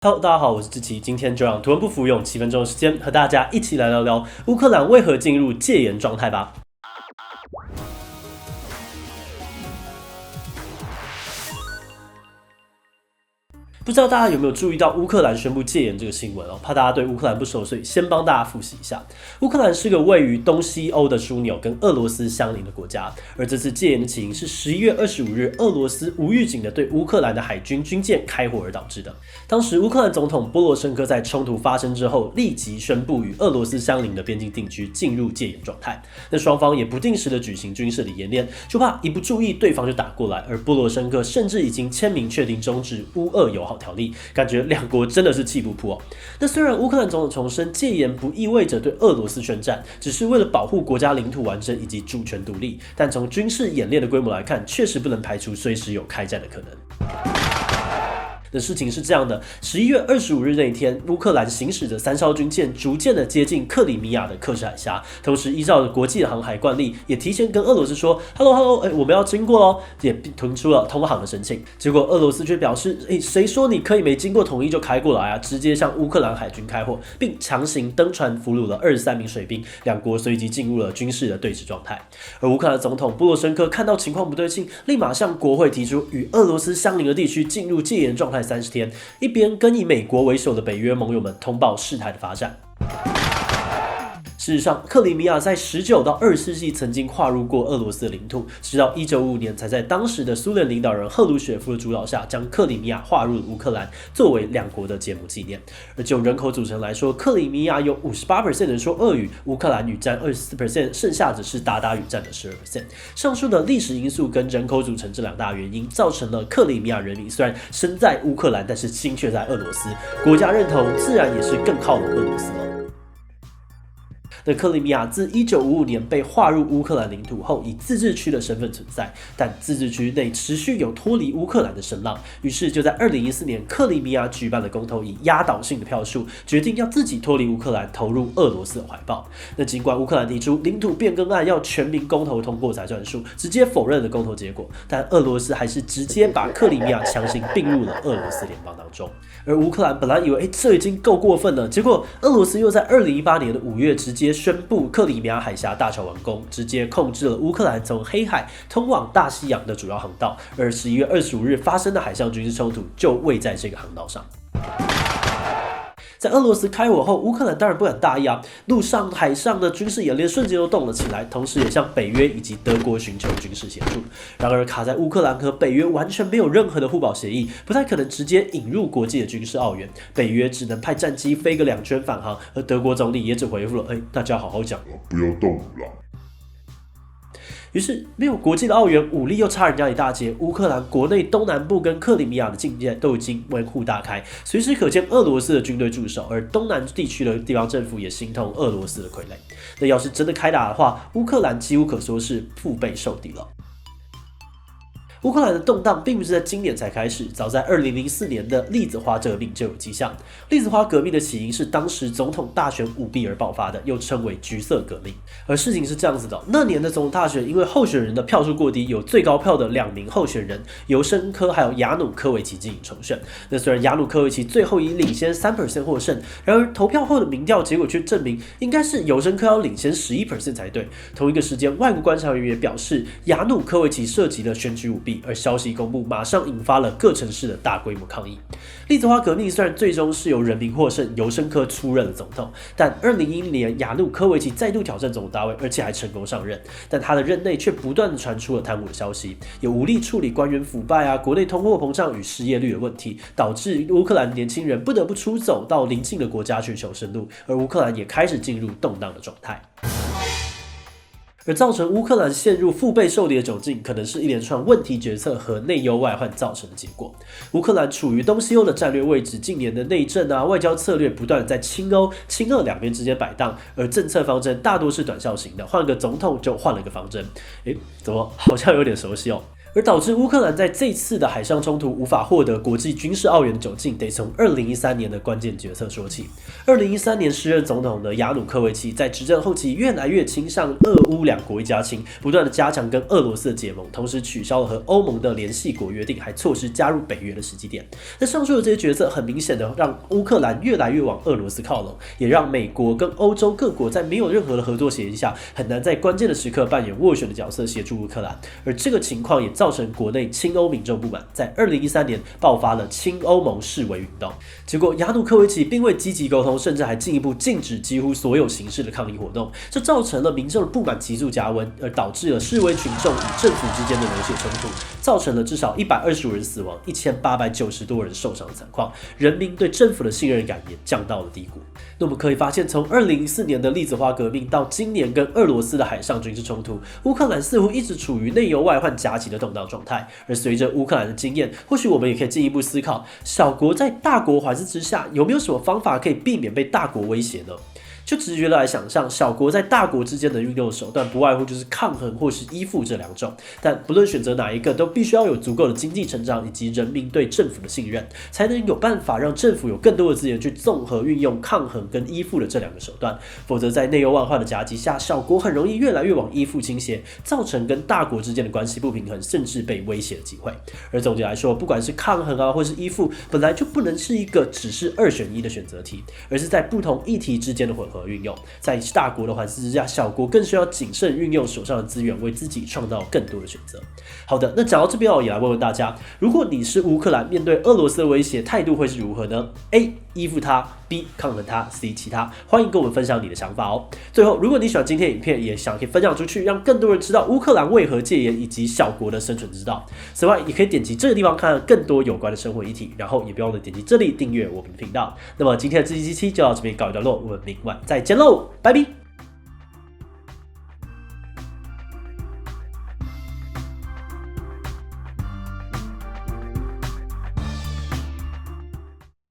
Hello，大家好，我是志奇，今天就让图文不符用7分钟的时间和大家一起来聊聊乌克兰为何进入戒严状态吧。不知道大家有没有注意到乌克兰宣布戒严这个新闻哦？怕大家对乌克兰不熟，所以先帮大家复习一下。乌克兰是个位于东西欧的枢纽，跟俄罗斯相邻的国家。而这次戒严的起因是11月25日，俄罗斯无预警的对乌克兰的海军军舰开火而导致的。当时乌克兰总统波罗申科在冲突发生之后，立即宣布与俄罗斯相邻的边境地区进入戒严状态。那双方也不定时的举行军事的演练，就怕一不注意对方就打过来。而波罗申科甚至已经签名确定终止乌俄友好条例，感觉两国真的是气不扑哦。那虽然乌克兰总统重申戒严不意味着对俄罗斯宣战，只是为了保护国家领土完整以及主权独立，但从军事演练的规模来看，确实不能排除随时有开战的可能。的事情是这样的，11月25日那一天，乌克兰行驶着3艘军舰，逐渐的接近克里米亚的克什海峡，同时依照国际航海惯例，也提前跟俄罗斯说 “hello， 我们要经过咯”，也提出了通航的申请。结果俄罗斯却表示，谁说你可以没经过同意就开过来啊？直接向乌克兰海军开火，并强行登船俘虏了23名水兵，两国随即进入了军事的对峙状态。而乌克兰总统波罗申科看到情况不对劲，立马向国会提出与俄罗斯相邻的地区进入戒严状态30天，一边跟以美国为首的北约盟友们通报事态的发展。事实上，克里米亚在19到20世纪曾经划入过俄罗斯的领土，直到1955年才在当时的苏联领导人赫鲁雪夫的主导下，将克里米亚划入了乌克兰，作为两国的结盟纪念。而就人口组成来说，克里米亚有 58% 人说俄语，乌克兰语占 24%， 剩下只是鞑靼语占了 12%。上述的历史因素跟人口组成这两大原因，造成了克里米亚人民虽然身在乌克兰，但是心却在俄罗斯，国家认同自然也是更靠拢俄罗斯了。那克里米亚自1955年被划入乌克兰领土后，以自治区的身份存在，但自治区内持续有脱离乌克兰的声浪，于是就在2014年，克里米亚举办了公投，以压倒性的票数决定要自己脱离乌克兰，投入俄罗斯的怀抱。那尽管乌克兰提出领土变更案要全民公投通过才算数，直接否认了公投结果，但俄罗斯还是直接把克里米亚强行并入了俄罗斯联邦当中。而乌克兰本来以为这已经够过分了，结果俄罗斯又在2018年的5月直接宣布克里米亚海峡大桥完工，直接控制了乌克兰从黑海通往大西洋的主要航道，而11月25日发生的海上军事冲突就位在这个航道上。在俄罗斯开火后，乌克兰当然不敢大意啊，陆上、海上的军事演练瞬间都动了起来，同时也向北约以及德国寻求军事协助。然而，卡在乌克兰和北约完全没有任何的互保协议，不太可能直接引入国际的军事奥援，北约只能派战机飞个2圈返航，而德国总理也只回复了：“大家好好讲，不要动武啦。”于是，没有国际的奥援，武力又差人家一大截。乌克兰国内东南部跟克里米亚的境界都已经门户大开，随时可见俄罗斯的军队驻守，而东南地区的地方政府也心痛俄罗斯的傀儡。那要是真的开打的话，乌克兰几乎可说是腹背受敌了。乌克兰的动荡并不是在今年才开始，早在2004年的栗子花革命就有迹象。栗子花革命的起因是当时总统大选舞弊而爆发的，又称为橘色革命。而事情是这样子的，那年的总统大选，因为候选人的票数过低，有最高票的2名候选人尤申科还有亚努科维奇进行重选。那虽然亚努科维奇最后以领先 3% 获胜，然而投票后的民调结果却证明应该是尤申科要领先11% 才对。同一个时间，外国观察员也表示亚努科维奇涉及了选举舞弊。而消息公布，马上引发了各城市的大规模抗议。栗子花革命虽然最终是由人民获胜，尤申科出任了总统，但2010年亚努科维奇再度挑战总统大位，而且还成功上任。但他的任内却不断的传出了贪污的消息，有无力处理官员腐败啊、国内通货膨胀与失业率的问题，导致乌克兰年轻人不得不出走到邻近的国家去求生路，而乌克兰也开始进入动荡的状态。而造成乌克兰陷入腹背受敌的窘境，可能是一连串问题决策和内忧外患造成的结果。乌克兰处于东西欧的战略位置，近年的内政啊、外交策略不断的在亲欧、亲俄两边之间摆荡，而政策方针大多是短效型的，换个总统就换了个方针。怎么好像有点熟悉哦？而导致乌克兰在这次的海上冲突无法获得国际军事奥援的窘境，得从2013年的关键决策说起。2013年时任总统的亚努科维奇在执政后期越来越倾向俄乌两国一家亲，不断的加强跟俄罗斯的结盟，同时取消了和欧盟的联系国约定，还错失加入北约的时机点。那上述的这些决策很明显的让乌克兰越来越往俄罗斯靠拢，也让美国跟欧洲各国在没有任何的合作协议下，很难在关键的时刻扮演斡旋的角色协助乌克兰。而这个情况也造成国内亲欧民众不满，在2013年爆发了亲欧盟示威运动。结果亚努科维奇并未积极沟通，甚至还进一步禁止几乎所有形式的抗议活动，这造成了民众的不满急速加温，而导致了示威群众与政府之间的流血冲突，造成了至少125人死亡，1890多人受伤的惨况，人民对政府的信任感也降到了低谷。那我们可以发现，从2004年的栗子花革命到今年跟俄罗斯的海上军事冲突，乌克兰似乎一直处于内忧外患夹击的动荡状态。而随着乌克兰的经验，或许我们也可以进一步思考，小国在大国环视之下，有没有什么方法可以避免被大国威胁呢？就直觉的来想象，小国在大国之间的运用手段，不外乎就是抗衡或是依附这两种。但不论选择哪一个，都必须要有足够的经济成长以及人民对政府的信任，才能有办法让政府有更多的资源去综合运用抗衡跟依附的这两个手段。否则，在内忧外患的夹击下，小国很容易越来越往依附倾斜，造成跟大国之间的关系不平衡，甚至被威胁的机会。而总结来说，不管是抗衡啊，或是依附，本来就不能是一个只是2选1的选择题，而是在不同议题之间的混合运用。在大国的环视之下，小国更需要谨慎运用手上的资源，为自己创造更多的选择。好的，那讲到这边也来问问大家，如果你是乌克兰，面对俄罗斯的威胁，态度会是如何呢？ A. 依附他， B. 抗衡他， C. 其他。欢迎跟我们分享你的想法哦。最后，如果你喜欢今天的影片，也想可以分享出去，让更多人知道乌克兰为何戒严以及小国的生存之道。此外，也可以点击这个地方看更多有关的生活议题，然后也不要忘了点击这里订阅我们的频道。那么今天的这期就到这边告一段落，我们明晚再见喽，拜拜。